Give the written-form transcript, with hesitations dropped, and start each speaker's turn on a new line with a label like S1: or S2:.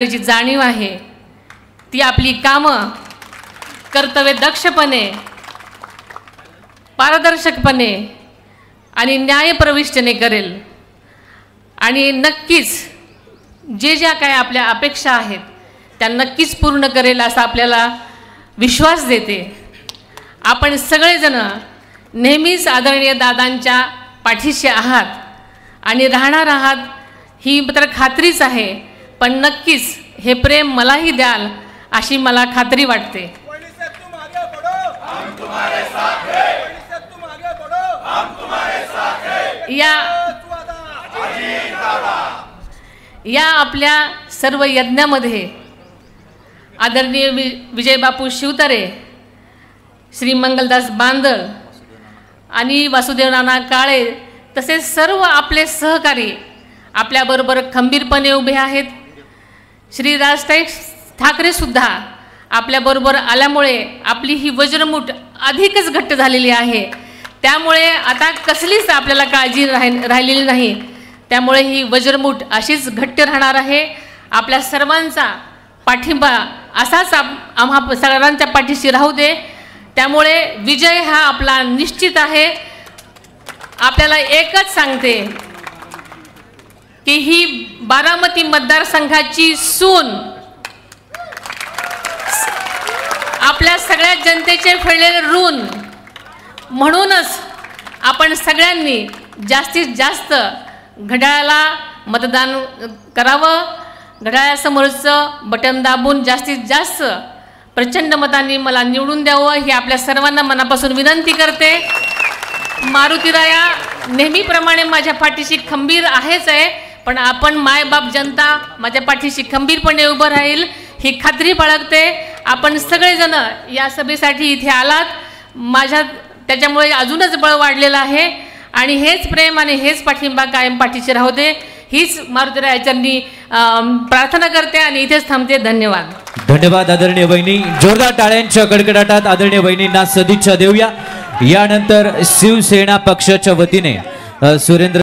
S1: जी जाणीव आहे ती आपली कामं कर्तव्य दक्षपणे, पारदर्शकपणे आणि न्यायप्रविष्टने करेल आणि नक्कीच जे ज्या काय आपल्या अपेक्षा आहेत त्या नक्कीच पूर्ण करेल असा आपल्याला विश्वास देते। आपण सगळेजण नेहमीच आदरणीय दादांच्या पाठीशी आहात आणि राहणार आहात ही मात्र खात्रीच आहे, पण नक्कीच हे प्रेम मलाही द्याल अशी मला खात्री वाटते। या आपल्या सर्व यज्ञामध्ये आदरणीय विजयबापू शिवतारे, श्री मंगलदास बांदल आणि वासुदेव नाना काळे तसेच सर्व आपले सहकारी आपल्याबरोबर खंबीरपणे उभे आहेत। श्री राज ठाकरे सुद्धा आपल्याबरोबर आल्यामुळे आपली ही वज्रमुठ अधिकच घट्ट झालेली आहे। त्यामुळे आता कसलीच आपल्याला काळजी राहिलेली नाही, त्यामुळे ही वज्रमुठ अशीच घट्ट राहणार आहे। आपल्या सर्वांचा पाठिंबा असाच आम्हा सगळ्यांच्या पाठीशी राहू दे। त्यामुळे विजय हा आपला निश्चित आहे। आपल्याला एकच सांगते की ही बारामती मतदारसंघाची सून आपल्या सगळ्या जनतेचे फेडलेले ऋण, म्हणूनच आपण सगळ्यांनी जास्तीत जास्त घड्याळाला मतदान करावं। घड्याळासमोरचं बटन दाबून जास्तीत जास्त प्रचंड मतांनी मला निवडून द्यावं ही आपल्या सर्वांना मनापासून विनंती करते। मारुतीराया नेहमीप्रमाणे माझ्या पाठीशी खंबीर आहेच आहे, पण आपण मायबाप जनता माझ्या पाठीशी खंबीरपणे उभं राहील ही खात्री बाळगते। आपण सगळेजण या सभेसाठी इथे आलात, माझ्या त्याच्यामुळे अजूनच बळ वाढलेलं आहे आणि हेच प्रेम आणि हेच पाठिंबा कायम पाठीशी राहू दे हीच मारुतीरायाचरणी प्रार्थना करते आणि इथेच थांबते। धन्यवाद।
S2: धन्यवाद आदरणीय बहिणी। जोरदार टाळ्यांच्या कडकडाटात आदरणीय बहिणींना सदिच्छा देऊया। यानंतर शिवसेना पक्षाच्या वतीने सुरेंद्र